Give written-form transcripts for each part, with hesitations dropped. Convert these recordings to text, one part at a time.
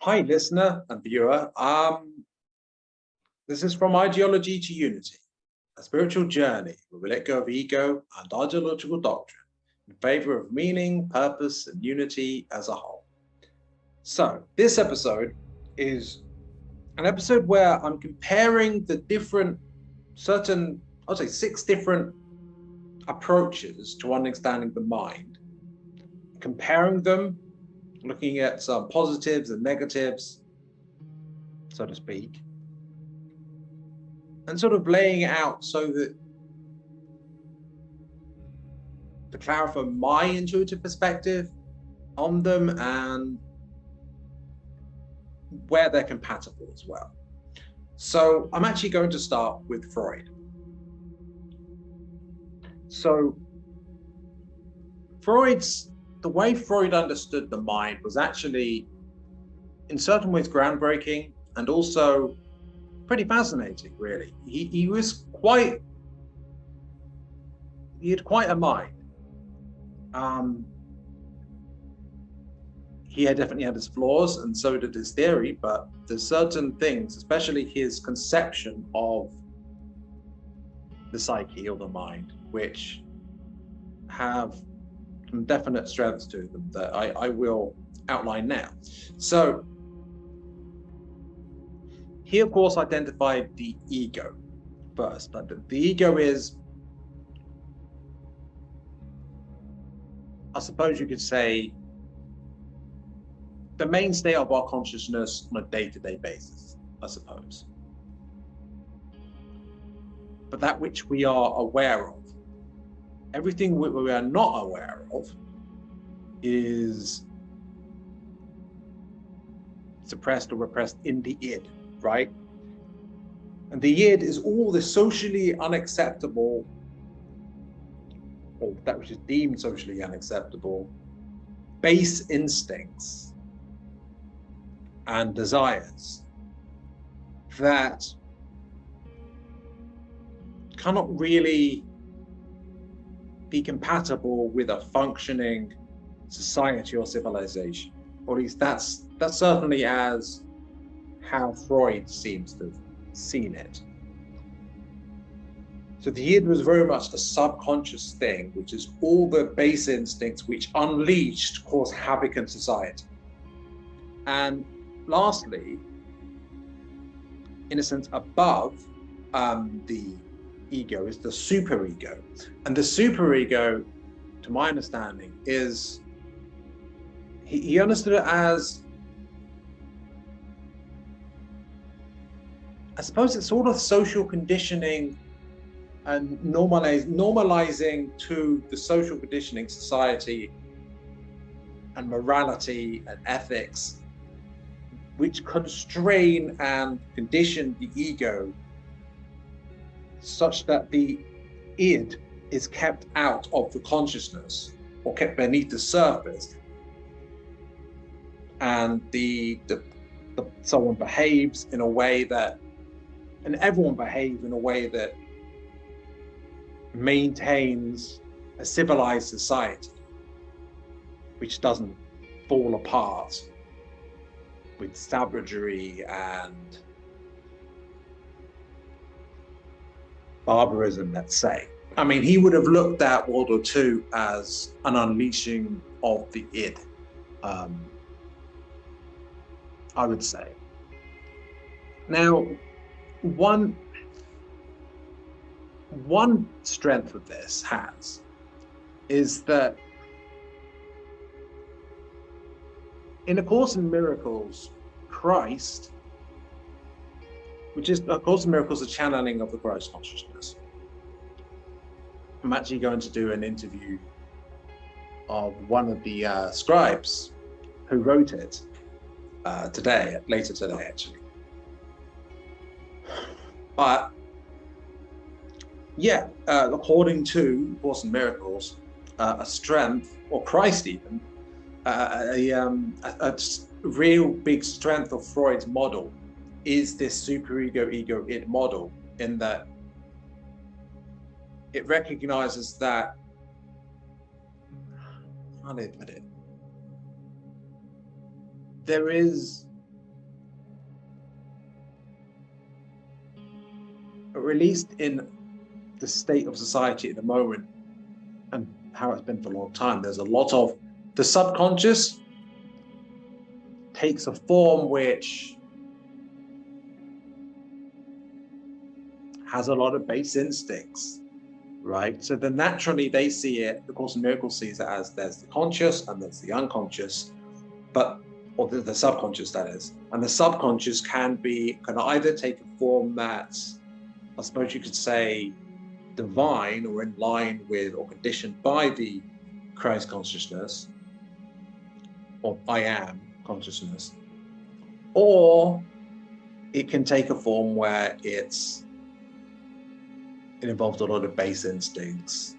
Hi, listener and viewer. This is From Ideology to Unity, a spiritual journey where we let go of ego and ideological doctrine in favor of meaning, purpose, and unity as a whole. So, this episode is an episode where I'm comparing the I'd say 6 different approaches to understanding the mind, comparing them, looking at some positives and negatives, so to speak, and sort of laying it out so that to clarify my intuitive perspective on them and where they're compatible as well. So I'm actually going to start with Freud. So the way Freud understood the mind was actually in certain ways groundbreaking and also pretty fascinating, really. He had quite a mind. He had definitely had his flaws, and so did his theory, but there's certain things, especially his conception of the psyche or the mind, which have some definite strengths to them that I will outline now. So he, of course, identified the ego first. But the ego is, I suppose you could say, the mainstay of our consciousness on a day-to-day basis, I suppose. But that which we are aware of. Everything we are not aware of is suppressed or repressed in the id, right? And the id is all the socially unacceptable, or that which is deemed socially unacceptable, base instincts and desires that cannot really be compatible with a functioning society or civilization. Or at least that's certainly as how Freud seems to have seen it. So the id was very much a subconscious thing, which is all the base instincts which unleashed cause havoc in society. And lastly, in a sense, above the ego is the superego. And the superego, to my understanding, is he understood it as, I suppose it's sort of social conditioning and normalizing to the social conditioning, society and morality and ethics, which constrain and condition the ego such that the id is kept out of the consciousness or kept beneath the surface, and someone behaves in a way that, and everyone behaves in a way that maintains a civilized society, which doesn't fall apart with savagery and barbarism, let's say. I mean, he would have looked at World War II as an unleashing of the id, I would say. Now, one strength of this is that in A Course in Miracles, Christ, which is A Course in Miracles, a channeling of the Christ consciousness. I'm actually going to do an interview of one of the scribes who wrote it later today, actually. But yeah, according to A Course in Miracles, a strength, or Christ even, a real big strength of Freud's model is this superego, ego, id model, in that it recognizes that, how do I put it? There is or at least in the state of society at the moment, and how it's been for a long time, there's a lot of the subconscious takes a form which has a lot of base instincts, right? So then naturally they see it, the Course in Miracles sees it as there's the conscious and there's the unconscious, or the subconscious, that is. And the subconscious can either take a form that's, I suppose you could say, divine or in line with or conditioned by the Christ consciousness, or I am consciousness, or it can take a form where it involves a lot of base instincts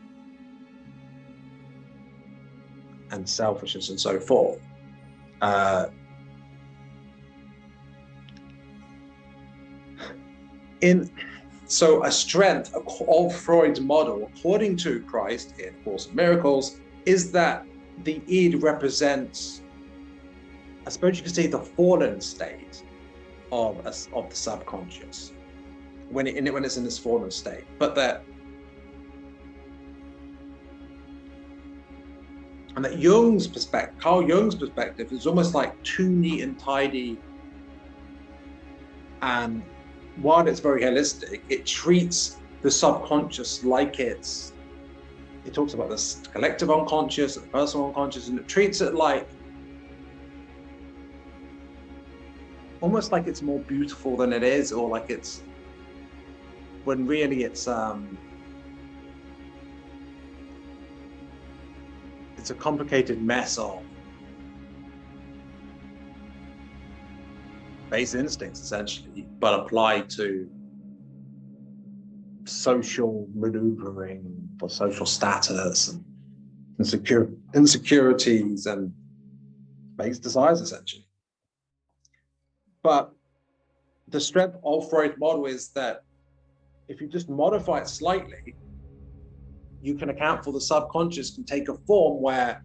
and selfishness and so forth. So a strength of Freud's model, according to Christ in Course in Miracles, is that the id represents, I suppose you could say, the fallen state of the subconscious when it's in this fallen state, but that Jung's perspective, Carl Jung's perspective, is almost like too neat and tidy, and while it's very holistic, it treats the subconscious like it talks about the collective unconscious, the personal unconscious, and it treats it like almost like it's more beautiful than it is, or like it's, when really it's a complicated mess of base instincts, essentially, but applied to social maneuvering for social status and insecurities and base desires, essentially. But the strength of Freud's model is that if you just modify it slightly, you can account for the subconscious can take a form where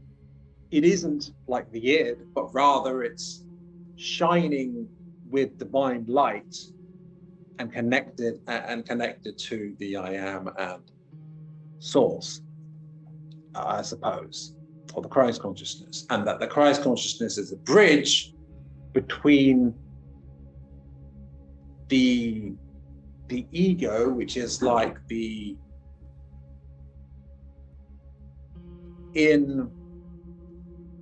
it isn't like the id, but rather it's shining with divine light and connected to the I am and source, I suppose, or the Christ consciousness, and that the Christ consciousness is a bridge between the ego, which is like the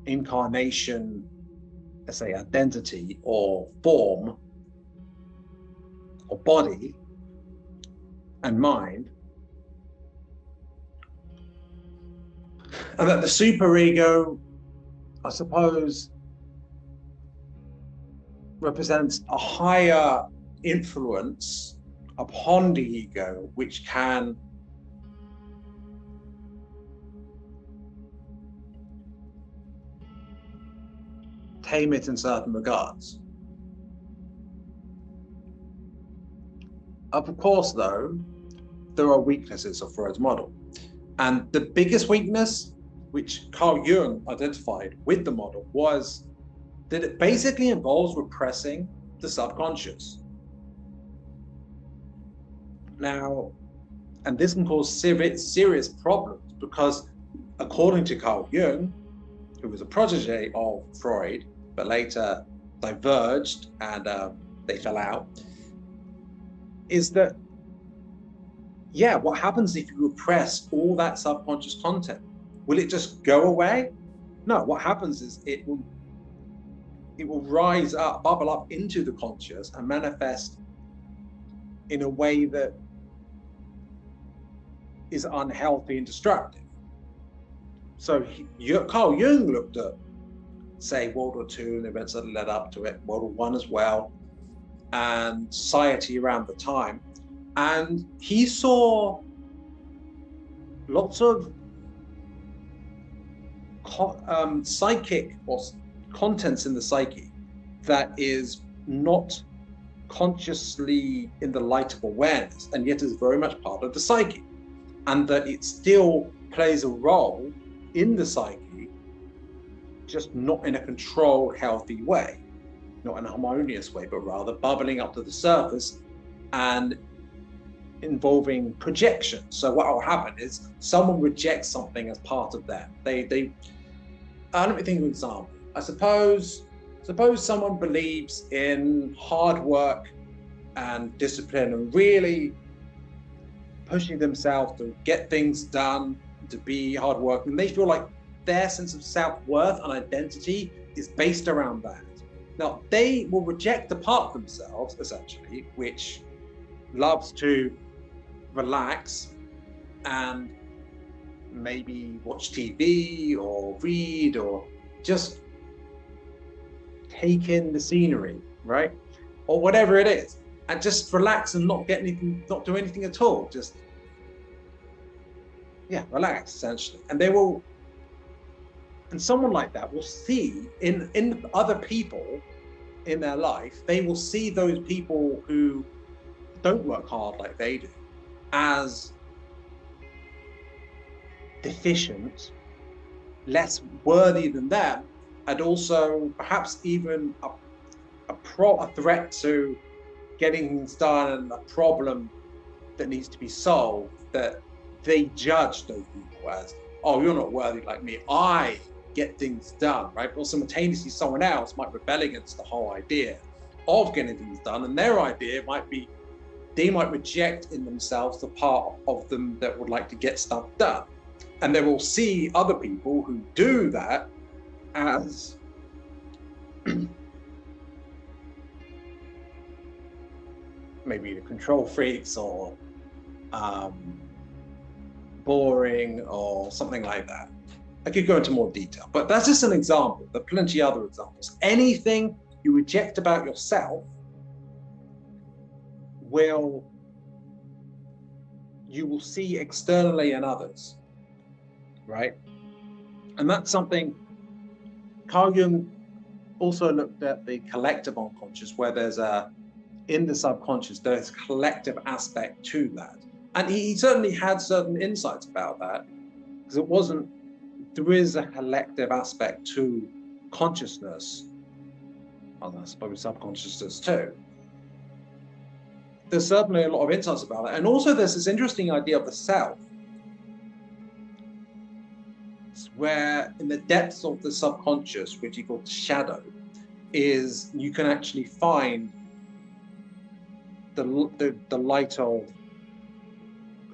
incarnation, let's say, identity or form or body and mind, and that the superego, I suppose, represents a higher influence upon the ego, which can tame it in certain regards. Of course, though, there are weaknesses of Freud's model. And the biggest weakness, which Carl Jung identified with the model, was that it basically involves repressing the subconscious. Now, and this can cause serious problems, because according to Carl Jung, who was a protege of Freud, but later diverged and they fell out, is that, yeah, what happens if you repress all that subconscious content? Will it just go away? No, what happens is it will rise up, bubble up into the conscious and manifest in a way that is unhealthy and destructive. So Carl Jung looked at, say, World War II and the events that led up to it, World War I as well, and society around the time. And he saw lots of psychic or contents in the psyche that is not consciously in the light of awareness, and yet is very much part of the psyche, and that it still plays a role in the psyche, just not in a controlled, healthy way, not in a harmonious way, but rather bubbling up to the surface and involving projection. So what will happen is someone rejects something as part of them. Let me think of an example. I suppose someone believes in hard work and discipline and really pushing themselves to get things done, to be hardworking. They feel like their sense of self-worth and identity is based around that. Now, they will reject the part of themselves, essentially, which loves to relax and maybe watch TV or read or just take in the scenery, right? Or whatever it is, and just relax and not do anything at all. Just, relax, essentially. And someone like that will see in other people in their life, they will see those people who don't work hard like they do as deficient, less worthy than them, and also perhaps even a threat to getting things done and a problem that needs to be solved, that they judge those people as, oh, you're not worthy like me, I get things done, right? But simultaneously someone else might rebel against the whole idea of getting things done, and their idea might be, they might reject in themselves the part of them that would like to get stuff done. And they will see other people who do that as maybe the control freaks or boring or something like that. I could go into more detail, but that's just an example. There are plenty of other examples. Anything you reject about yourself you will see externally in others, right? And that's something Carl Jung also looked at, the collective unconscious, where in the subconscious, there's a collective aspect to that. And he certainly had certain insights about that, because there is a collective aspect to consciousness, and I suppose subconsciousness too. There's certainly a lot of insights about it. And also there's this interesting idea of the self, where in the depths of the subconscious, which he called shadow, is you can actually find the light of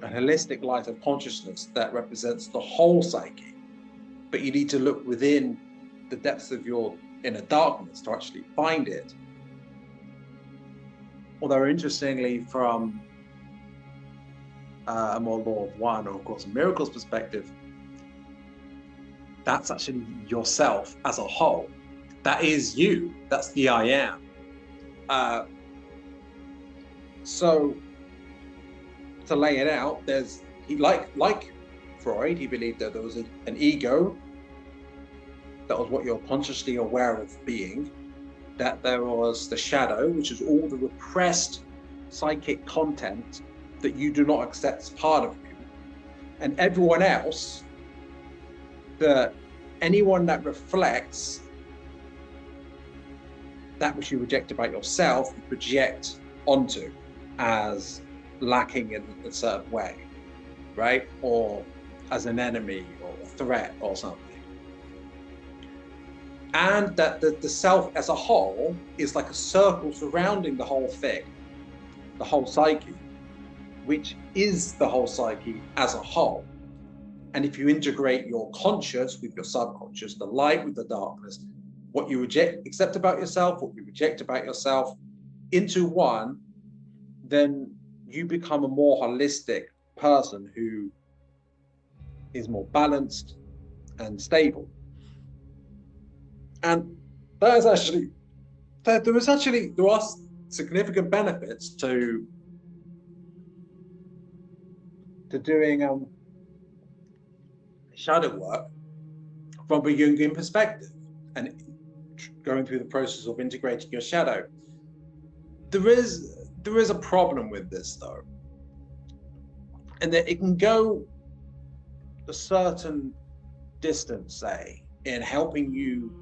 a holistic light of consciousness that represents the whole psyche. But you need to look within the depths of your inner darkness to actually find it. Although interestingly, from a more Law of One or of course a miracles perspective, that's actually yourself as a whole. That is you. That's the I am. So to lay it out, like Freud, he believed that there was an ego. That was what you're consciously aware of being. That there was the shadow, which is all the repressed psychic content that you do not accept as part of you. And everyone else, anyone that reflects that which you reject about yourself, you project onto as lacking in a certain way, right? Or as an enemy or a threat or something. And that the self as a whole is like a circle surrounding the whole thing, the whole psyche, which is the whole psyche as a whole. And if you integrate your conscious with your subconscious, the light with the darkness, what you accept about yourself, what you reject about yourself, into one, then you become a more holistic person who is more balanced and stable. And there are significant benefits to doing shadow work from a Jungian perspective and going through the process of integrating your shadow. There is a problem with this though, and that it can go a certain distance, say, in helping you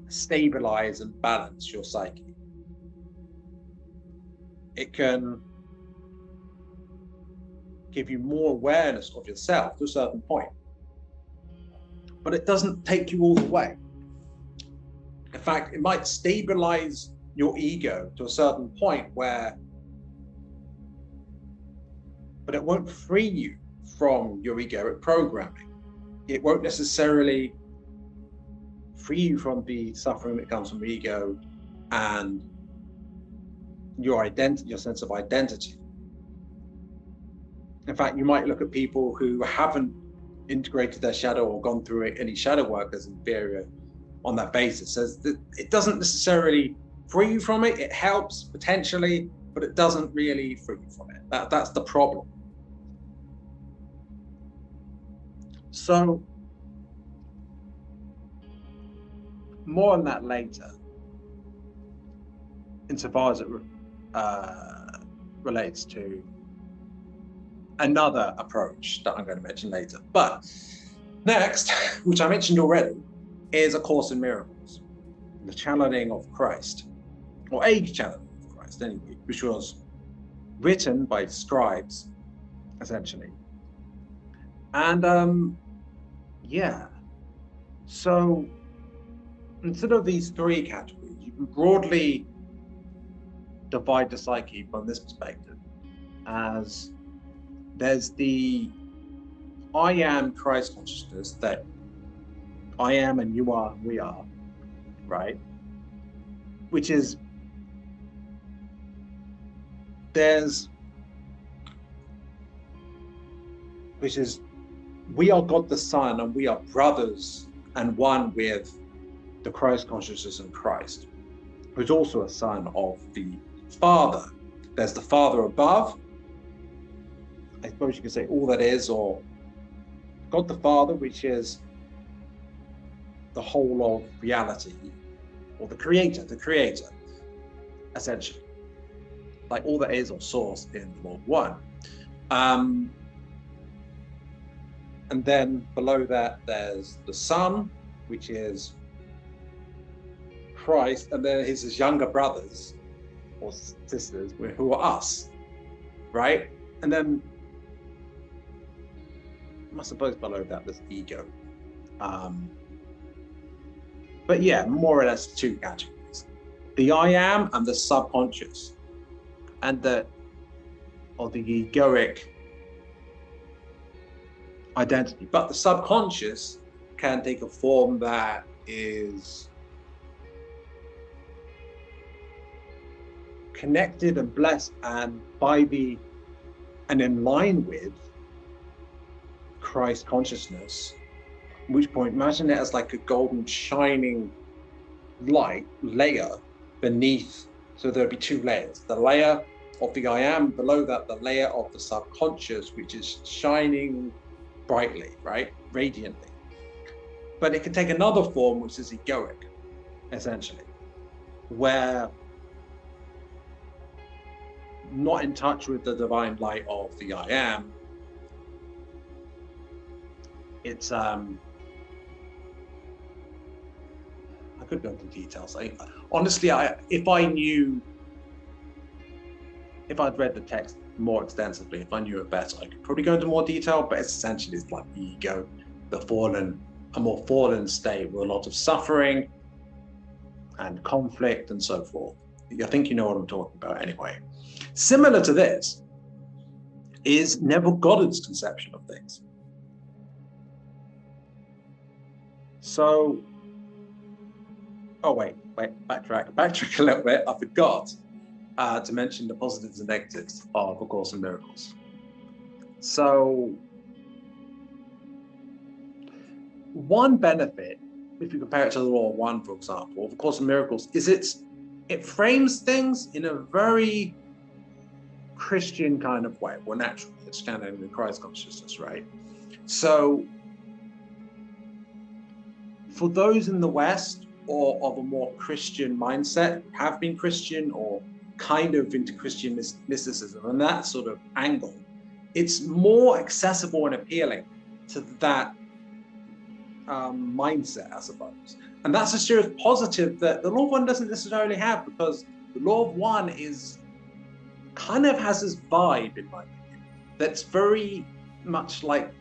stabilize and balance your psyche. It can give you more awareness of yourself to a certain point. But it doesn't take you all the way. In fact, it might stabilize your ego to a certain point where, but it won't free you from your egoic programming. It won't necessarily free you from the suffering that comes from ego and your identity, your sense of identity. In fact, you might look at people who haven't integrated their shadow or gone through any shadow work as inferior on that basis, as that it doesn't necessarily free you from it. It helps potentially, but it doesn't really free you from it. That's the problem. So more on that later, insofar as it relates to another approach that I'm going to mention later. But next, which I mentioned already, is A Course in Miracles, the channeling of Christ, or a channeling of Christ anyway, which was written by scribes, essentially. And yeah, so instead of these three categories, you can broadly divide the psyche from this perspective as there's the I am Christ consciousness, that I am and you are and we are, right? Which is, we are God the Son and we are brothers and one with the Christ consciousness in Christ, who's also a son of the Father. There's the Father above, I suppose you could say all that is, or God the Father, which is the whole of reality, or the creator, essentially, like all that is or source in Lord One. And then below that, there's the Son, which is Christ, and then his younger brothers or sisters, who are us, right? And then I suppose below that there's ego. But yeah, more or less two categories: the I am and the subconscious, and the egoic identity. But the subconscious can take a form that is connected and blessed and in line with Christ consciousness, at which point imagine it as like a golden shining light layer beneath. So there'd be two layers: the layer of the I am, below that the layer of the subconscious, which is shining brightly, right, radiantly. But it can take another form, which is egoic, essentially, where not in touch with the divine light of the I am. It's I could go into details. Honestly, if I'd read the text more extensively, if I knew it better, I could probably go into more detail. But essentially, it's like the ego, a more fallen state with a lot of suffering and conflict and so forth. I think you know what I'm talking about anyway. Similar to this is Neville Goddard's conception of things. So, backtrack a little bit. I forgot to mention the positives and negatives of A Course in Miracles. So, one benefit, if you compare it to the Law of One, for example, of A Course in Miracles, is it frames things in a very Christian kind of way. Well, naturally, it's channeling the Christ consciousness, right? So, for those in the West or of a more Christian mindset, have been Christian or kind of into Christian mysticism and that sort of angle, it's more accessible and appealing to that mindset, I suppose. And that's a serious positive that the Law of One doesn't necessarily have, because the Law of One has this vibe, in my opinion, that's very much like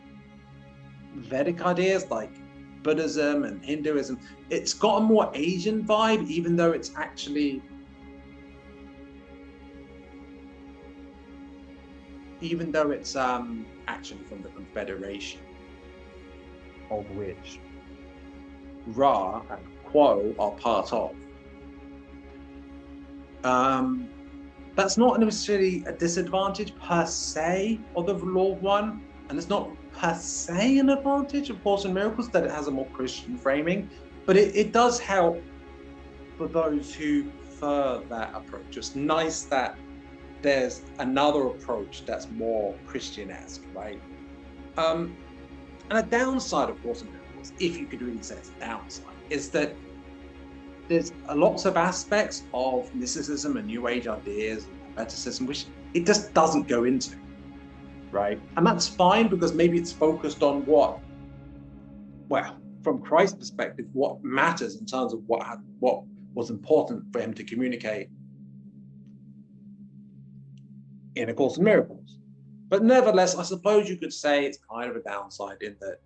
Vedic ideas, like Buddhism and Hinduism. It's got a more Asian vibe, even though it's actually actually from the Confederation, of which Ra and Quo are part of. That's not necessarily a disadvantage per se of the Law of One, and it's not per se an advantage of Course in Miracles that it has a more Christian framing, but it does help for those who prefer that approach. It's nice that there's another approach that's more Christian-esque, right? And a downside of Course in Miracles, if you could really say it's a downside, is that there's lots of aspects of mysticism and New Age ideas and Hermeticism which it just doesn't go into, right? And that's fine, because maybe it's focused on what, well, from Christ's perspective, what matters in terms of what was important for him to communicate in A Course in Miracles. But nevertheless, I suppose you could say it's kind of a downside in that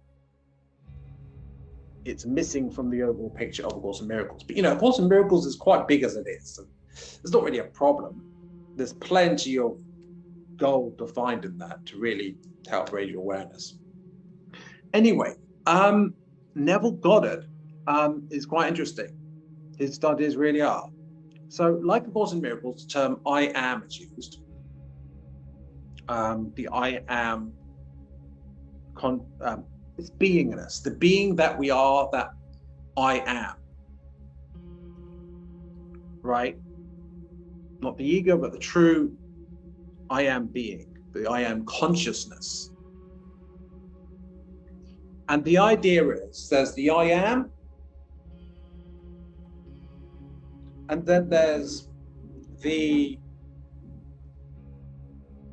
it's missing from the overall picture of A Course in Miracles. But A Course in Miracles is quite big as it is, so it's not really a problem. There's plenty of gold to find in that to really help raise your awareness. Anyway, Neville Goddard is quite interesting. His studies really are. So, like A Course in Miracles, the term I am is used. The I am it's beingness, the being that we are, that I am, right? Not the ego, but the true I am being, the I am consciousness. And the idea is there's the I am, and then there's the,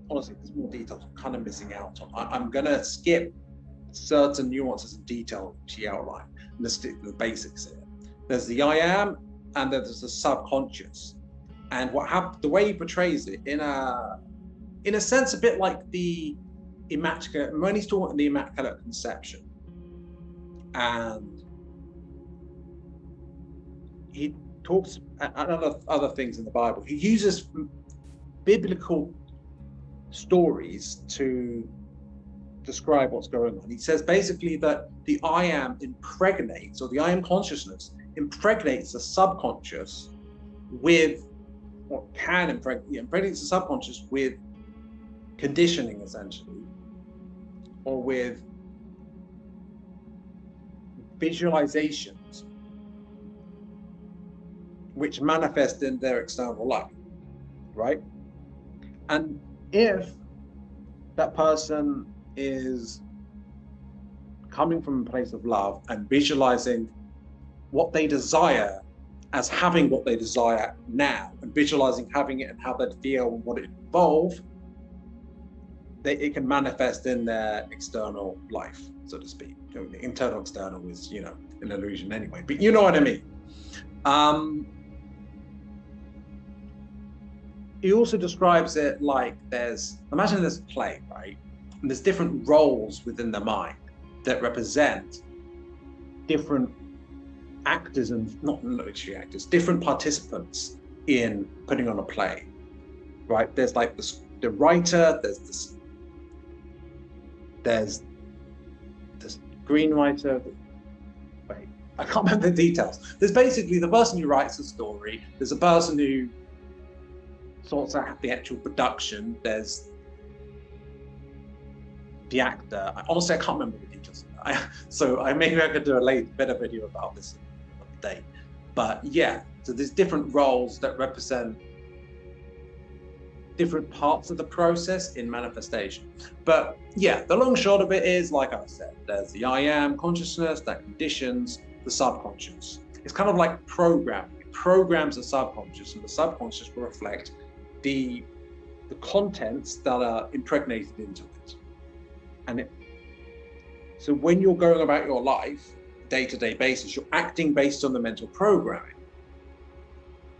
honestly, there's more details I'm kind of missing out on. I'm going to skip certain nuances and detail she outlined, and let's stick to the basics here. There's the I am, and then there's the subconscious. And the way he portrays it, in a sense, a bit like the Immaculate, when he's talking the Immaculate Conception, and he talks other things in the Bible. He uses biblical stories to describe what's going on. He says basically that the I am impregnates, or the I am consciousness impregnates the subconscious with, or can impregnates the subconscious with conditioning, essentially, or with visualizations which manifest in their external life, right? And if that person is coming from a place of love and visualizing what they desire as having what they desire now, and visualizing having it and how they'd feel and what it involve, it can manifest in their external life, so to speak. The internal external is, an illusion anyway, but you know what I mean. He also describes it like imagine there's a play, right? And there's different roles within the mind that represent different actors, and not literally actors, different participants in putting on a play, right? There's like the writer, there's the screenwriter. Wait, I can't remember the details. There's basically the person who writes the story. There's a person who sorts out the actual production. There's the actor. Honestly, I can't remember the details. Maybe I could do a better video about this another day. But yeah, so there's different roles that represent different parts of the process in manifestation. But yeah, the long short of it is, like I said, there's the I am consciousness that conditions the subconscious. It's kind of like programming. It programs the subconscious, and the subconscious will reflect the contents that are impregnated into it. And so when you're going about your life, day-to-day basis, you're acting based on the mental programming,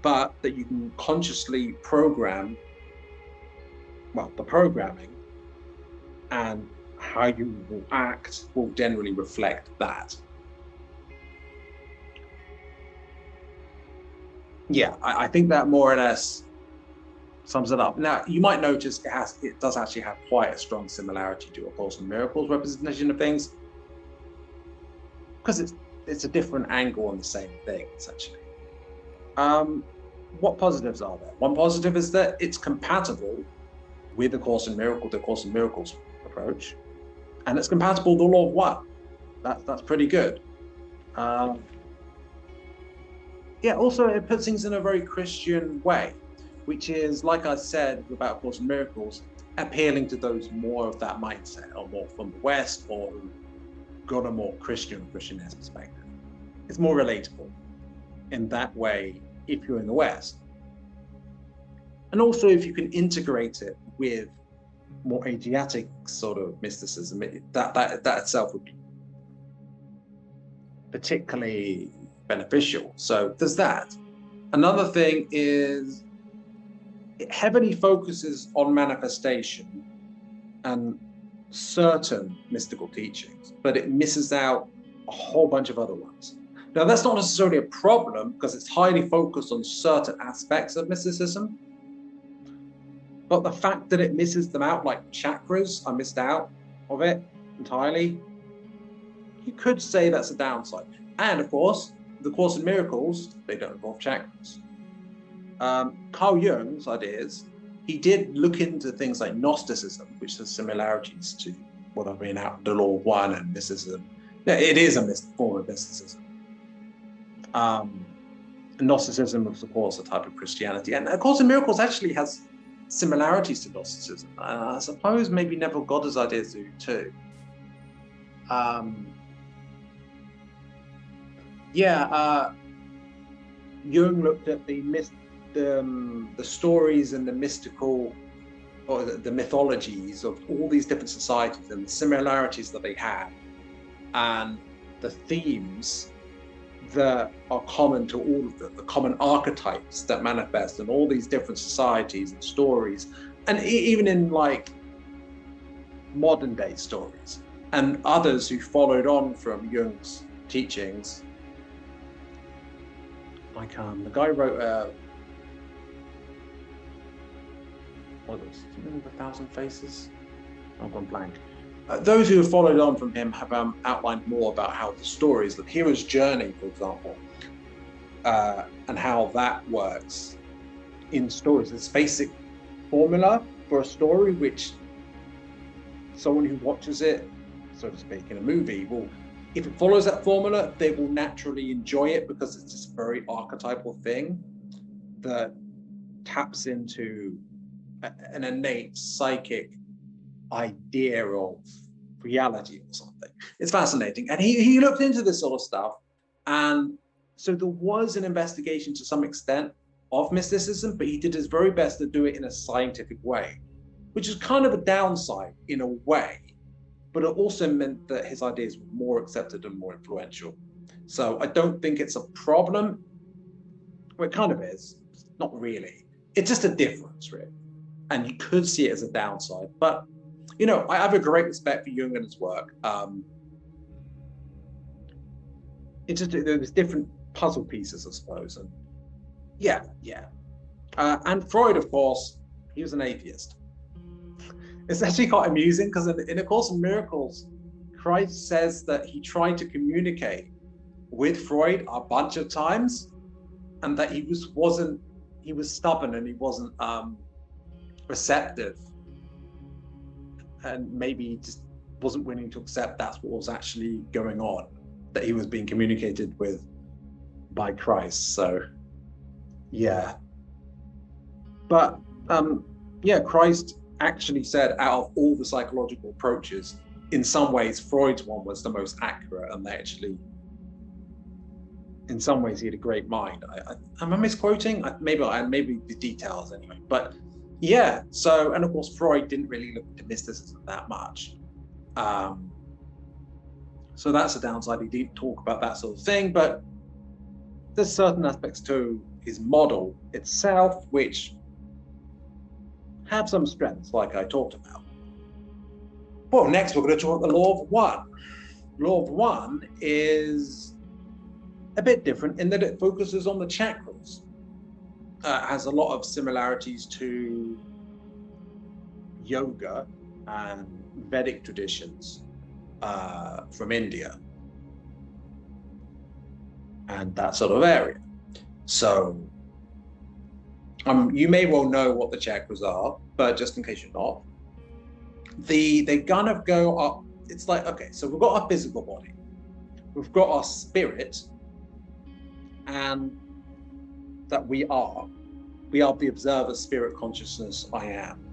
but that you can consciously program, the programming and how you will act will generally reflect that. Yeah, I think that more or less sums it up. Now, you might notice it does actually have quite a strong similarity to A Course in Miracles representation of things, because it's a different angle on the same thing, essentially. What positives are there? One positive is that it's compatible with the Course in Miracles approach, and it's compatible with the Law of One. That's pretty good. Yeah, also it puts things in a very Christian way, which is, like I said about A Course in Miracles, appealing to those more of that mindset, or more from the West, or who got a more Christian-esque perspective. It's more relatable in that way if you're in the West. And also if you can integrate it with more Asiatic sort of mysticism, that itself would be particularly beneficial. So there's that. Another thing is it heavily focuses on manifestation and certain mystical teachings, but it misses out a whole bunch of other ones. Now, that's not necessarily a problem because it's highly focused on certain aspects of mysticism, but the fact that it misses them out, like chakras are missed out of it entirely, you could say that's a downside. And of course, the Course in Miracles, they don't involve chakras. Carl Jung's ideas, he did look into things like Gnosticism, which has similarities to what I mean out the Law of One and mysticism. Yeah, it is a form of mysticism. Gnosticism is, of course, a type of Christianity, and A Course in Miracles actually has similarities to Gnosticism. I suppose maybe Neville Goddard's ideas do too. Jung looked at the stories and the mystical, or the mythologies of all these different societies and the similarities that they have, and the themes that are common to all of them, the common archetypes that manifest in all these different societies and stories, and even in like modern day stories. And others who followed on from Jung's teachings, like the guy wrote what was it, 1,000 Faces? I've gone blank. Those who have followed on from him have outlined more about how the stories, the hero's journey, for example, and how that works in stories. This basic formula for a story, which someone who watches it, so to speak, in a movie will, if it follows that formula, they will naturally enjoy it because it's this very archetypal thing that taps into an innate psychic idea of reality or something. It's fascinating. And he looked into this sort of stuff. And so there was an investigation to some extent of mysticism, but he did his very best to do it in a scientific way, which is kind of a downside in a way, but it also meant that his ideas were more accepted and more influential. So I don't think it's a problem. Well, it kind of is, not really. It's just a difference, really. And you could see it as a downside, but you know, I have a great respect for Jung and his work. It's just there's different puzzle pieces, I suppose, and yeah. And Freud, of course, he was an atheist. It's actually quite amusing because in A Course in Miracles, Christ says that he tried to communicate with Freud a bunch of times, and that he was stubborn and he wasn't receptive, and maybe he just wasn't willing to accept that's what was actually going on, that he was being communicated with by Christ. So yeah, but Christ actually said out of all the psychological approaches, in some ways Freud's one was the most accurate, and they actually, in some ways, he had a great mind. Am I misquoting? Maybe the details anyway. But yeah, so, and of course, Freud didn't really look into mysticism that much. So that's a downside. He didn't talk about that sort of thing, but there's certain aspects to his model itself which have some strengths, like I talked about. Well, next we're going to talk about the law of one. Law of one is a bit different in that it focuses on the chakras. Has a lot of similarities to yoga and Vedic traditions from India and that sort of area. So you may well know what the chakras are, but just in case you're not, they kind of go up. It's like, okay, so we've got our physical body, we've got our spirit, and that we are the observer, spirit, consciousness, I am.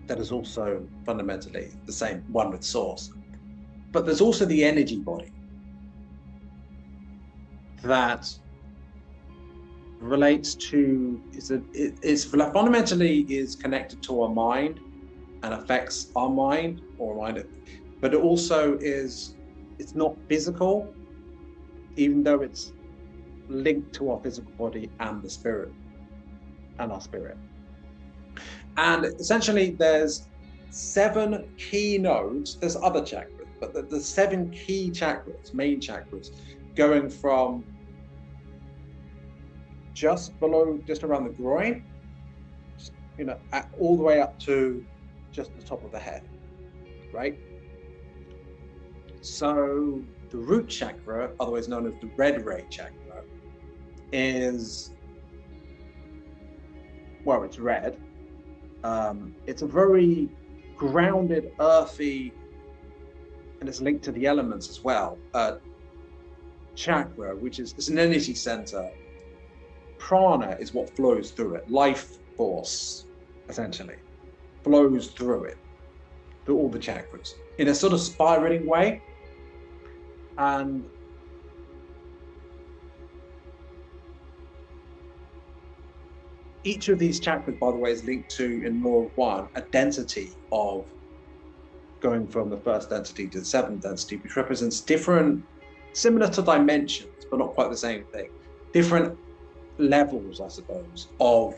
That is also fundamentally the same, one with source. But there's also the energy body that relates to, fundamentally is connected to our mind and affects our mind, but it also it's not physical, even though it's linked to our physical body and the spirit and our spirit. And essentially there's 7 key nodes. There's other chakras, but the 7 key chakras, main chakras, going from just around the groin, all the way up to just the top of the head, right? So the root chakra, otherwise known as the red ray chakra, is, well, it's red. It's a very grounded, earthy, and it's linked to the elements as well. Chakra, which is, it's an energy center. Prana is what flows through it. Life force, essentially, flows through it, through all the chakras, in a sort of spiraling way. And each of these chakras, by the way, is linked to, in law of one, a density of going from the first density to the 7th density, which represents different, similar to dimensions, but not quite the same thing, different levels, I suppose, of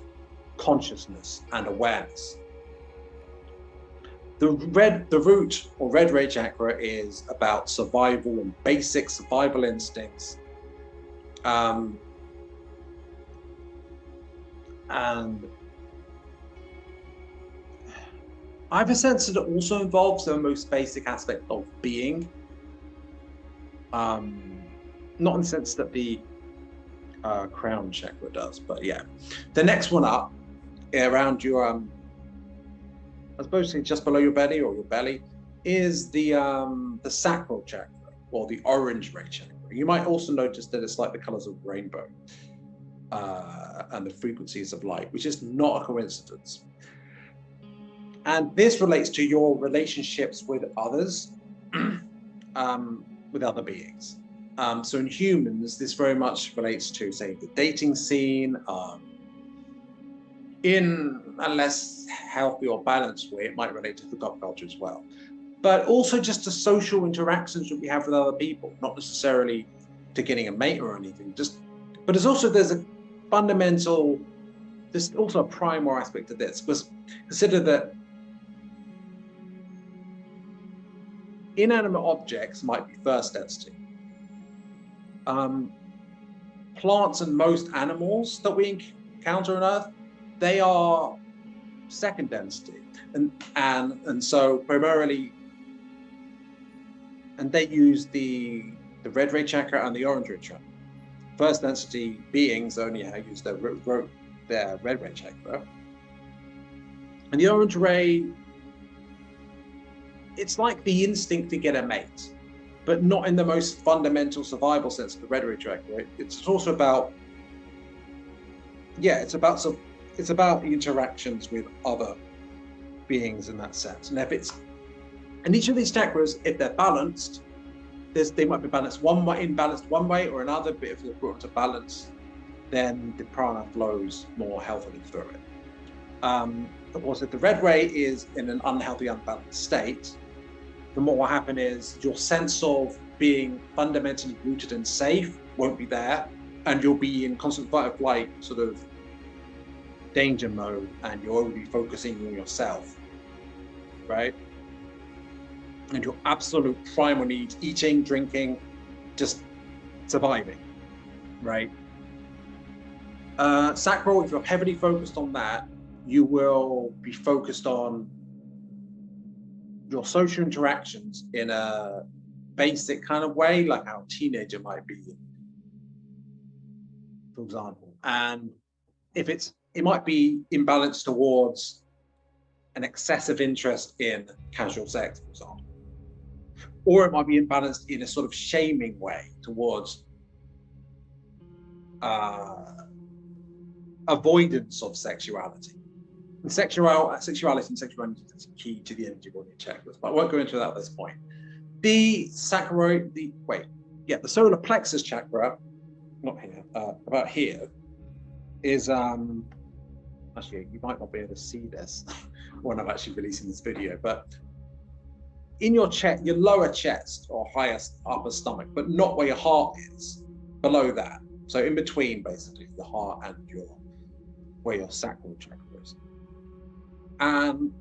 consciousness and awareness. The root or red ray chakra is about survival and basic survival instincts. And I have a sense that it also involves the most basic aspect of being. Not in the sense that the crown chakra does, but yeah. The next one up, around your, I suppose just below your belly or your belly, is the sacral chakra, or the orange ray chakra. You might also notice that it's like the colors of rainbow. And the frequencies of light, which is not a coincidence. And this relates to your relationships with others, with other beings. So in humans, this very much relates to, say, the dating scene. In a less healthy or balanced way, it might relate to hookup culture as well. But also just the social interactions that we have with other people, not necessarily to getting a mate or anything, but there's a fundamental, there's also a primal aspect of this, because consider that inanimate objects might be first density. Plants and most animals that we encounter on Earth, they are second density, and so primarily, and they use the red ray chakra and the orange ray chakra. First density beings only use their red ray chakra. And the orange ray, it's like the instinct to get a mate, but not in the most fundamental survival sense of the red ray chakra. It's also about, it's about interactions with other beings in that sense. And each of these chakras, if they're balanced, they might be balanced one way or another, but if they're brought to balance, then the prana flows more healthily through it. Of course, if the red ray is in an unhealthy, unbalanced state, then what will happen is your sense of being fundamentally rooted and safe won't be there, and you'll be in constant fight or flight sort of danger mode, and you'll only be focusing on yourself, right? and your absolute primal needs, eating, drinking, just surviving, right? Sacral, if you're heavily focused on that, you will be focused on your social interactions in a basic kind of way, like how a teenager might be, for example. And if it might be imbalanced towards an excessive interest in casual sex, for example. Or it might be imbalanced in a sort of shaming way towards avoidance of sexuality. And sexuality and sexuality is key to the energy body checklist, but I won't go into that at this point. The solar plexus chakra, not here, about here, is actually, you might not be able to see this when I'm actually releasing this video, but in your chest, your lower chest or highest upper stomach, but not where your heart is, below that. So in between, basically, the heart and where your sacral chakra is. And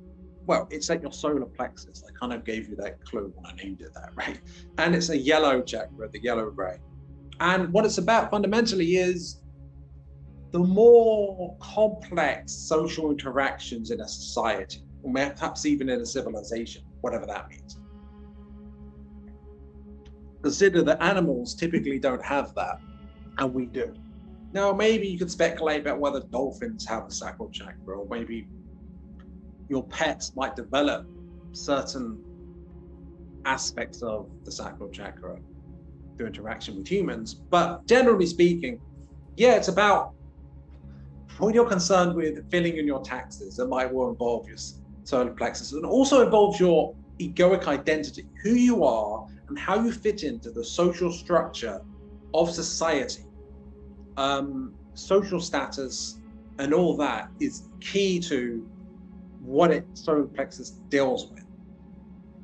well, it's at your solar plexus. I kind of gave you that clue when I named it that, right? And it's a yellow chakra, the yellow ray. And what it's about fundamentally is the more complex social interactions in a society, or perhaps even in a civilization, whatever that means. Consider that animals typically don't have that, and we do. Now, maybe you could speculate about whether dolphins have a sacral chakra, or maybe your pets might develop certain aspects of the sacral chakra through interaction with humans. But generally speaking, yeah, it's about when you're concerned with filling in your taxes, it might well involve your solar plexus, and also involves your egoic identity, who you are and how you fit into the social structure of society. Social status and all that is key to what solar plexus deals with.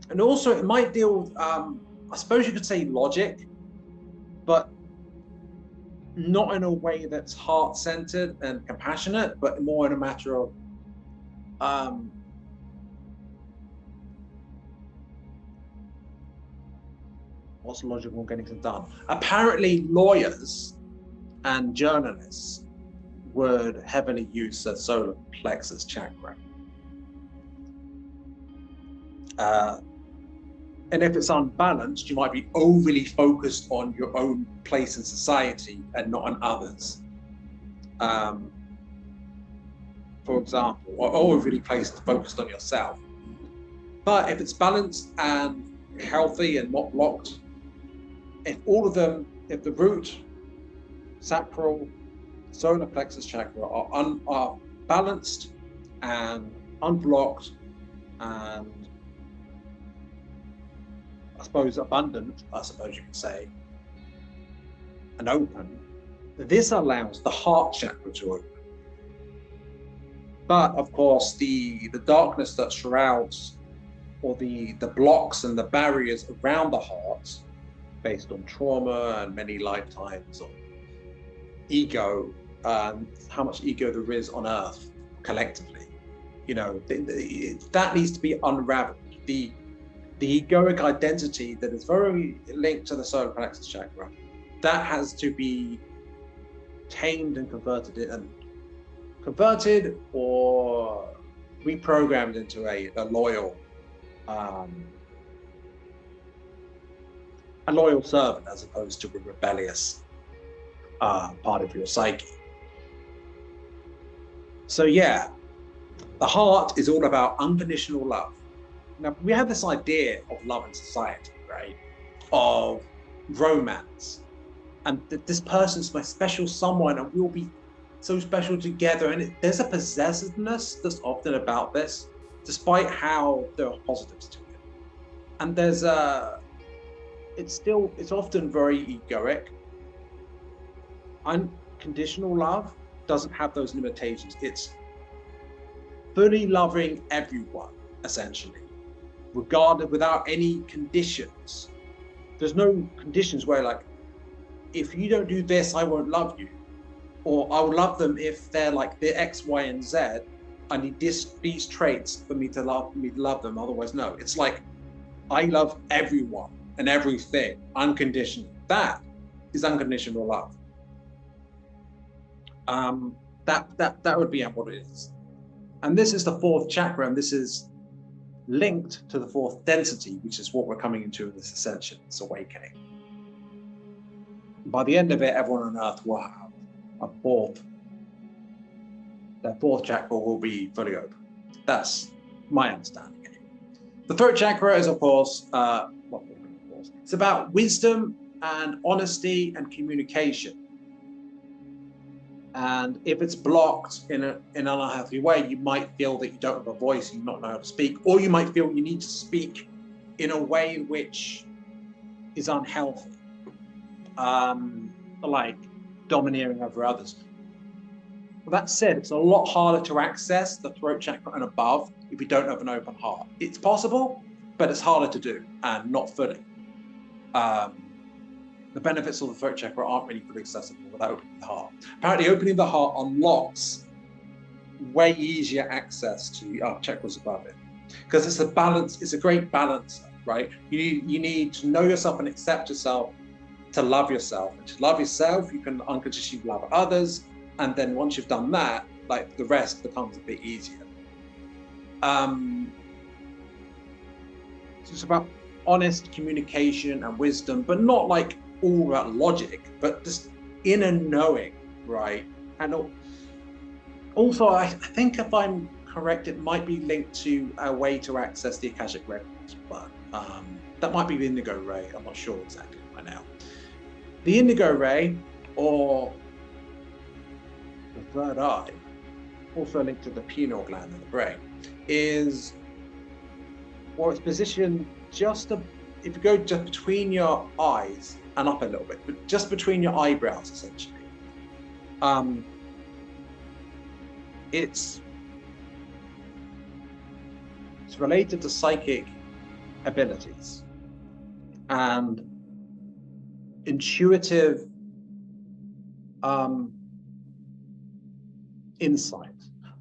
And also it might deal with, I suppose you could say logic, but not in a way that's heart-centered and compassionate, but more in a matter of what's logical getting things done. Apparently lawyers and journalists would heavily use the solar plexus chakra. And if it's unbalanced, you might be overly focused on your own place in society and not on others. For example, or overly focused on yourself. But if it's balanced and healthy and not blocked, if all of them, if the root, sacral, solar plexus chakra are balanced and unblocked and I suppose abundant, I suppose you could say, and open, this allows the heart chakra to open. But of course, the darkness that shrouds, or the blocks and the barriers around the heart, based on trauma and many lifetimes of ego, how much ego there is on Earth collectively, you know, that needs to be unraveled. The egoic identity that is very linked to the solar plexus chakra, that has to be tamed and converted or reprogrammed into a loyal servant, as opposed to a rebellious part of your psyche. So yeah, the heart is all about unconditional love. Now, we have this idea of love in society, right? Of romance. And that this person's my special someone and we'll be so special together. And there's a possessiveness that's often about this, despite how there are positives to it. And there's it's often very egoic. Unconditional love doesn't have those limitations. It's fully loving everyone, essentially, regardless, without any conditions. There's no conditions where, like, if you don't do this, I won't love you, or I will love them if they're like the X, Y, and Z. I need these traits for me to love them. Otherwise, no. It's like I love everyone and everything unconditionally. That is unconditional love. That would be what it is. And this is the fourth chakra, and this is linked to the fourth density, which is what we're coming into in this ascension, this awakening. By the end of it, everyone on Earth will have a fourth. Their fourth chakra will be fully open. That's my understanding. The throat chakra is, of course, it's about wisdom and honesty and communication. And if it's blocked in an unhealthy way, you might feel that you don't have a voice, you not know how to speak, or you might feel you need to speak in a way which is unhealthy, like domineering over others. Well, that said, it's a lot harder to access the throat chakra and above if you don't have an open heart. It's possible, but it's harder to do, and not fully. The benefits of the throat chakra aren't really fully accessible without opening the heart. Apparently, opening the heart unlocks way easier access to the chakras above it, because it's a balance. It's a great balancer, right? You need to know yourself and accept yourself to love yourself. And to love yourself, you can unconsciously love others, and then once you've done that, like the rest becomes a bit easier. So it's about honest communication and wisdom, but not like all about logic, but just inner knowing, right? And also, I think if I'm correct, it might be linked to a way to access the Akashic records, but that might be the indigo ray. I'm not sure exactly right now. The indigo ray, or the third eye, also linked to the pineal gland in the brain, is, well, it's positioned just if you go just between your eyes and up a little bit, but just between your eyebrows, essentially. It's related to psychic abilities and intuitive insight.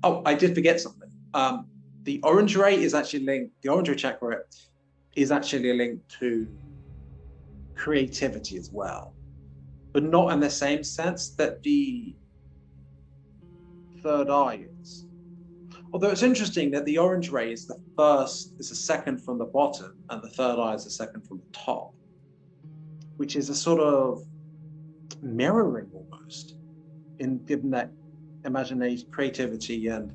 Oh, I did forget something. The orange ray is actually linked, the orange ray chakra is actually linked to creativity as well, but not in the same sense that the third eye is. Although it's interesting that the orange ray is the second from the bottom, and the third eye is the second from the top, which is a sort of mirroring almost, in given that imagination, creativity, and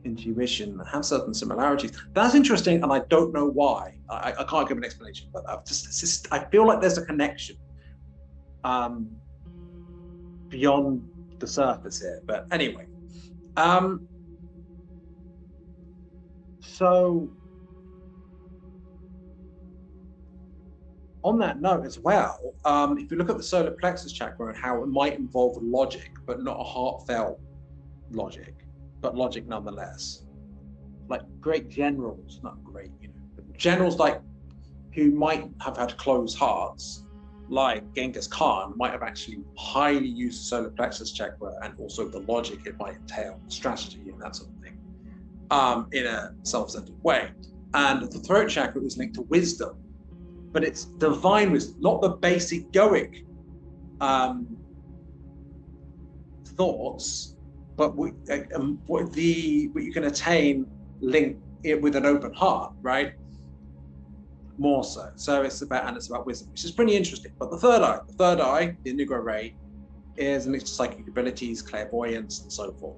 intuition have certain similarities. That's interesting, and I don't know why. I can't give an explanation, but I feel like there's a connection beyond the surface here. But anyway, so on that note as well, if you look at the solar plexus chakra and how it might involve logic, but not a heartfelt logic, but logic nonetheless. Like great generals, not great, generals like who might have had closed hearts, like Genghis Khan, might have actually highly used the solar plexus chakra and also the logic it might entail, strategy and that sort of thing, in a self-centered way. And the throat chakra is linked to wisdom, but it's divine wisdom, not the basic egoic thoughts, but what you can attain linked it with an open heart, right? More so. So it's about wisdom, which is pretty interesting. But the third eye, the indigo ray, is linked to psychic abilities, clairvoyance, and so forth.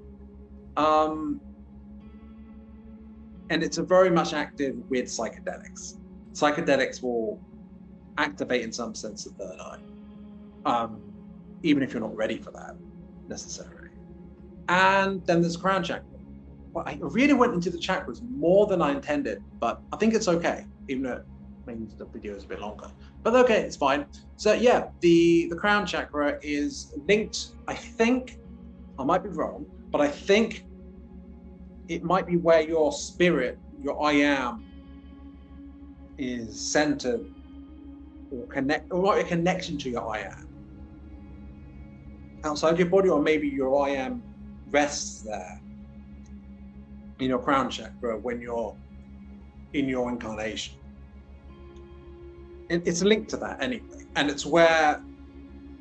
And it's very much active with psychedelics. Psychedelics will activate, in some sense, the third eye, even if you're not ready for that necessarily. And then there's crown chakra. Well, I really went into the chakras more than I intended, but I think it's okay, even though it means the video is a bit longer. But okay, it's fine. So yeah, the crown chakra is linked, I think, I might be wrong, but I think it might be where your spirit, your I am, is centered or a connection to your I am. Outside your body, or maybe your I am rests there in your crown chakra when you're in your incarnation. it's linked to that anyway. And it's where,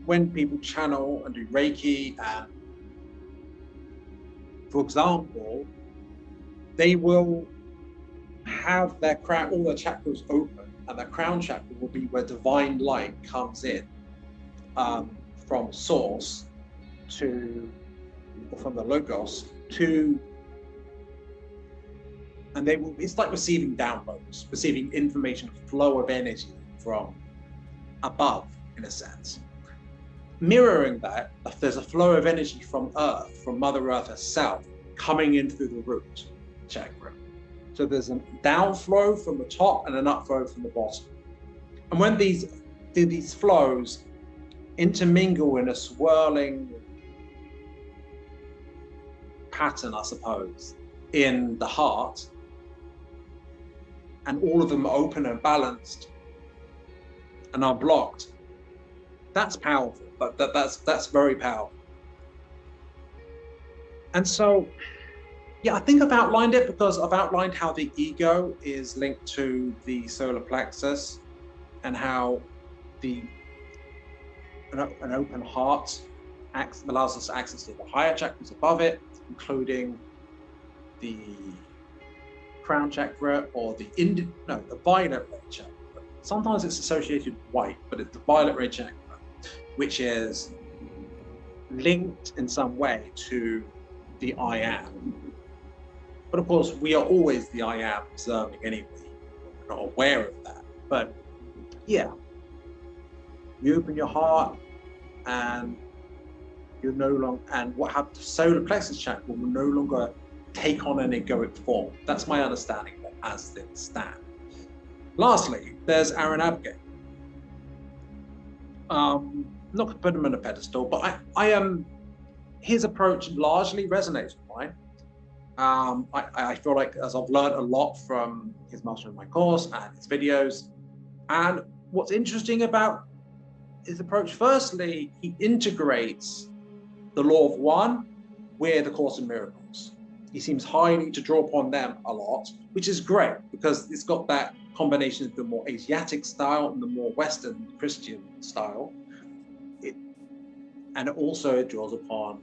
when people channel and do Reiki, and for example, they will have their crown, all their chakras open, and their crown chakra will be where divine light comes in from source to, or from the logos to, and they will, it's like receiving downloads, receiving information, flow of energy from above, in a sense. Mirroring that, there's a flow of energy from Earth, from Mother Earth herself, coming in through the root chakra. So there's a downflow from the top and an upflow from the bottom. And when these flows intermingle in a swirling pattern, I suppose, in the heart, and all of them are open and balanced and are blocked, that's powerful. But that's very powerful. And so, yeah, I think I've outlined it because I've outlined how the ego is linked to the solar plexus, and how an open heart allows us access to the higher chakras above it, including the crown chakra, or the violet ray chakra. Sometimes it's associated with white, but it's the violet ray chakra, which is linked in some way to the I am. But of course, we are always the I am observing anyway. We're not aware of that. But yeah, you open your heart, and you're no longer, and what happens to solar plexus chakra will no longer take on an egoic form. That's my understanding of it as things stand. Lastly, there's Aaron Abke. Not to put him on a pedestal, but I am, his approach largely resonates with mine. I feel like, as I've learned a lot from his Mastering My Course and his videos. And what's interesting about his approach, firstly, he integrates the law of one with the Course in Miracles. He seems highly to draw upon them a lot, which is great because it's got that combination of the more Asiatic style and the more Western Christian style. And also it draws upon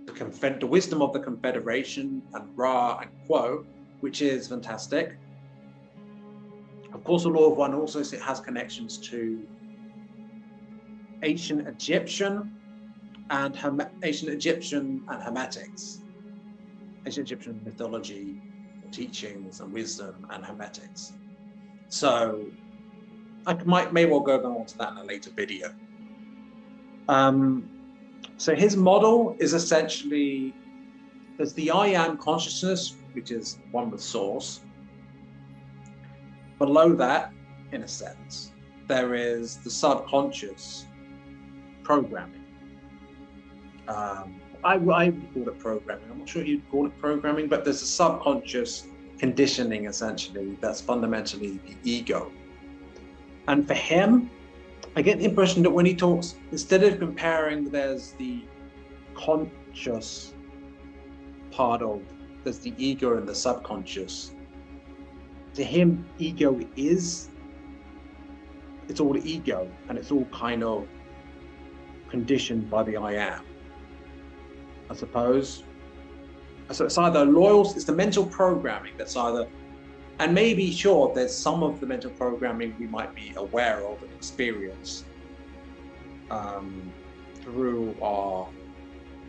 the wisdom of the Confederation and Ra and Quo, which is fantastic. Of course, the law of one also has connections to ancient Egyptian and Hermetics, ancient Egyptian mythology, teachings and wisdom and Hermetics. So I may well go on to that in a later video. So his model is essentially, there's the I am consciousness, which is one with source. Below that, in a sense, there is the subconscious programming. I would call it programming. I'm not sure you'd call it programming, but there's a subconscious conditioning, essentially, that's fundamentally the ego. And for him, I get the impression that when he talks, instead of comparing, there's the conscious part of, there's the ego and the subconscious. To him, ego it's all ego, and it's all kind of conditioned by the I am, I suppose. So it's either it's the mental programming that's either, and maybe, sure, there's some of the mental programming we might be aware of and experience through our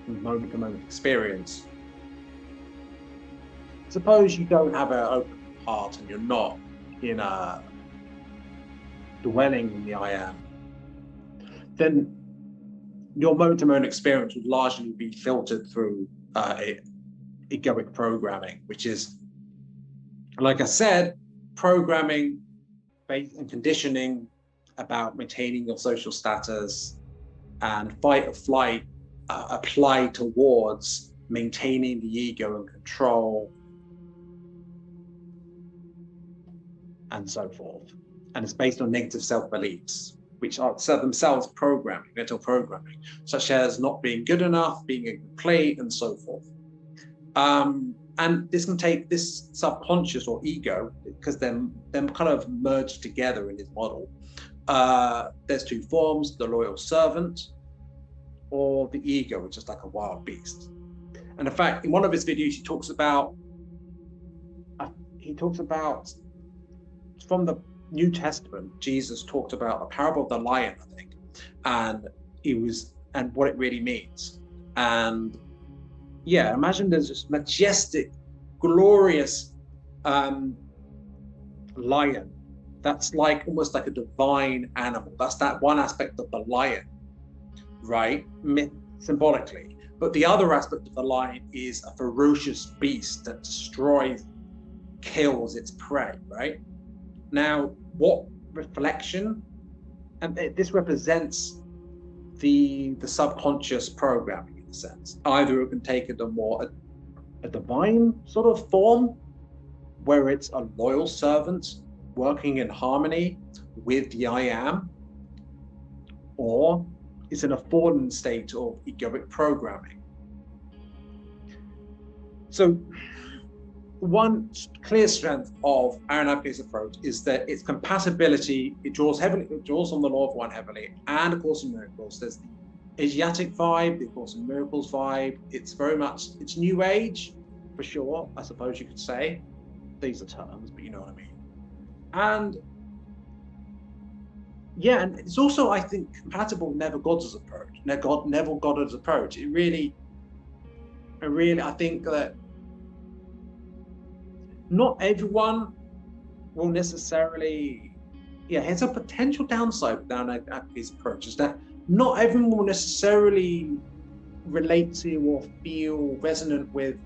moment-to-moment experience. Suppose you don't have an open heart and you're not in a dwelling in the I am, then your moment-to-moment experience would largely be filtered through egoic programming, which is, like I said, programming based and conditioning about maintaining your social status, and fight or flight applied towards maintaining the ego and control, and so forth. And it's based on negative self-beliefs, which are themselves programming, mental programming, such as not being good enough, being incomplete, and so forth. And this can take this subconscious or ego, because them kind of merged together in his model. There's two forms: the loyal servant or the ego, which is like a wild beast. And in fact, in one of his videos, he talks about from the New Testament, Jesus talked about a parable of the lion, I think, and what it really means. And yeah, imagine there's this majestic, glorious lion that's like almost like a divine animal. That's that one aspect of the lion, right? Symbolically. But the other aspect of the lion is a ferocious beast that destroys, kills its prey, right? Now, what reflection? And this represents the subconscious programming, in a sense. Either it can take it a divine sort of form, where it's a loyal servant working in harmony with the I am, or it's in a fallen state of egoic programming. So one clear strength of Aaron Abke's approach is that its compatibility, it draws on the law of one heavily, and A Course in Miracles. There's the Asiatic vibe, the Course in Miracles vibe. It's very much, it's new age, for sure, I suppose you could say. These are terms, but you know what I mean. And yeah, and it's also, I think, compatible with Neville Goddard's approach. Neville Goddard's approach. I think that not everyone will necessarily, here's a potential downside with Abke's approach, is that not everyone will necessarily relate to or feel resonant with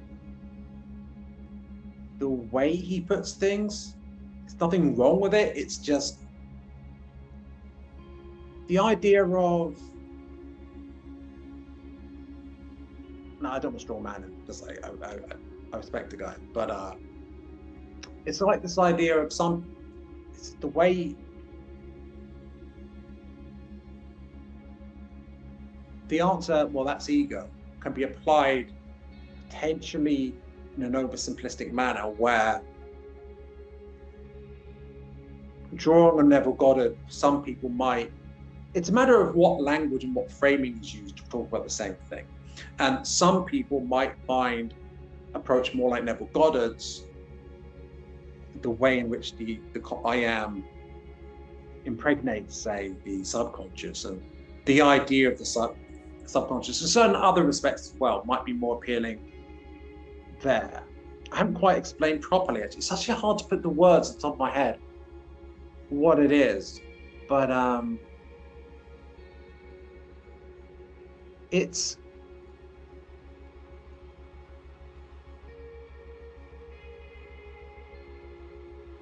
the way he puts things. There's nothing wrong with it. It's just the idea of, no, I don't want to straw man him, because I respect the guy, but it's like this idea of it's the way the answer, well, that's ego, can be applied potentially in an oversimplistic manner, where drawing on Neville Goddard, some people might, it's a matter of what language and what framing is used to talk about the same thing. And some people might find approach more like Neville Goddard's, the way in which the I am impregnates, say, the subconscious, and the idea of the subconscious in certain other respects as well might be more appealing there. I haven't quite explained properly, actually. It's actually hard to put the words on the top of my head what it is, but it's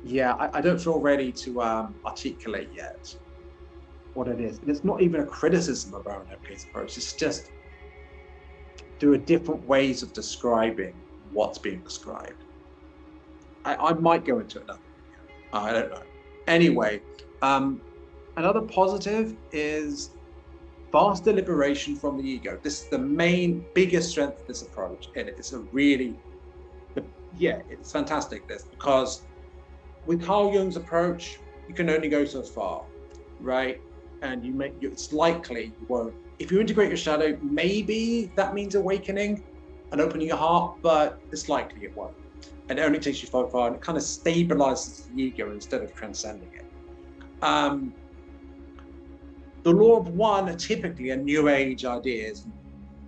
I don't feel ready to articulate yet what it is. And it's not even a criticism of Aaron Abke's approach. It's just there are different ways of describing what's being described. I might go into it now. I don't know. Anyway, another positive is faster liberation from the ego. This is the main, biggest strength of this approach. And it's it's fantastic, this, because with Carl Jung's approach, you can only go so far, right? And it's likely you won't. If you integrate your shadow, maybe that means awakening and opening your heart, but it's likely it won't. And it only takes you so far, and it kind of stabilizes the ego instead of transcending it. The law of one are typically a new age ideas,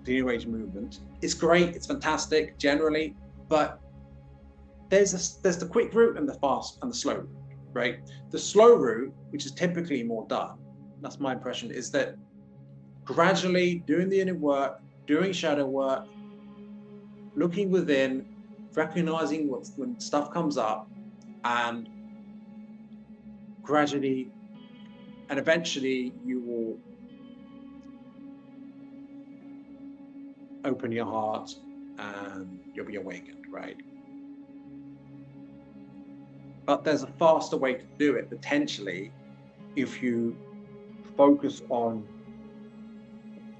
the new age movement. It's great, it's fantastic generally, but there's the quick route and the fast and the slow route, right? The slow route, which is typically more done, that's my impression, is that gradually doing the inner work, doing shadow work, looking within, recognizing when stuff comes up, and gradually and eventually you will open your heart and you'll be awakened, right? But there's a faster way to do it, potentially, if you focus on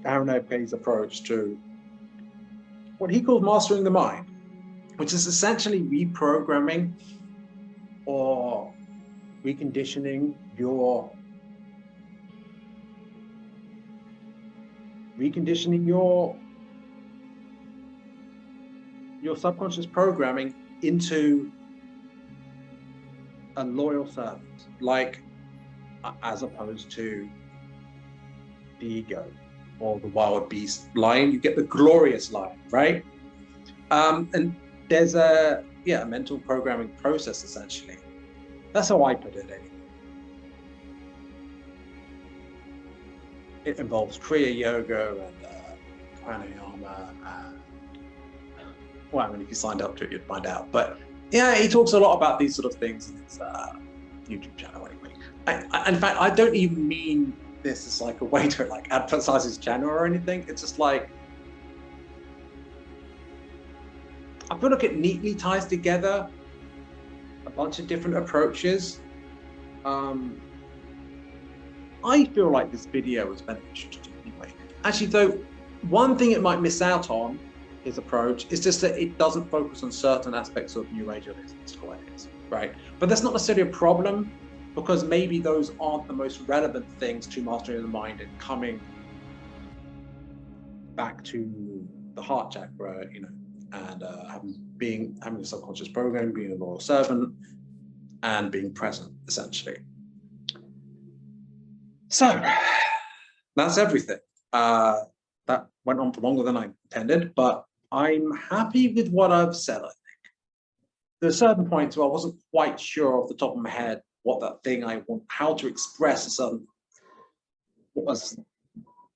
Aaron Abke's approach to what he calls mastering the mind. which is essentially reprogramming or reconditioning your subconscious programming into a loyal servant, like as opposed to the ego or the wild beast lion. You get the glorious lion, right? And there's a mental programming process, essentially. That's how I put it anyway. It involves Kriya Yoga and pranayama. Well, I mean, if you signed up to it, you'd find out. But yeah, he talks a lot about these sort of things in his YouTube channel anyway. In fact, I don't even mean this as like a way to like advertise his channel or anything. It's just like, I feel like it neatly ties together a bunch of different approaches. I feel like this video was beneficial to you anyway. Actually, though, one thing it might miss out on, his approach, is just that it doesn't focus on certain aspects of New Age or mystical ideas, right? But that's not necessarily a problem, because maybe those aren't the most relevant things to mastering the mind and coming back to the heart chakra, you know, and having a subconscious program, being a loyal servant, and being present, essentially. So that's everything. That went on for longer than I intended, but I'm happy with what I've said, I think. There are certain points where I wasn't quite sure off the top of my head what that thing I want, how to express a certain, what was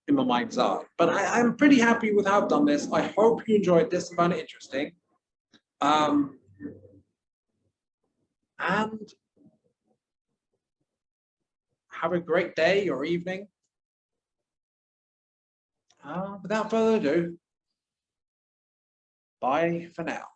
in my mind's eye. But I'm pretty happy with how I've done this. I hope you enjoyed this and found it interesting. And have a great day or evening. Without further ado, bye for now.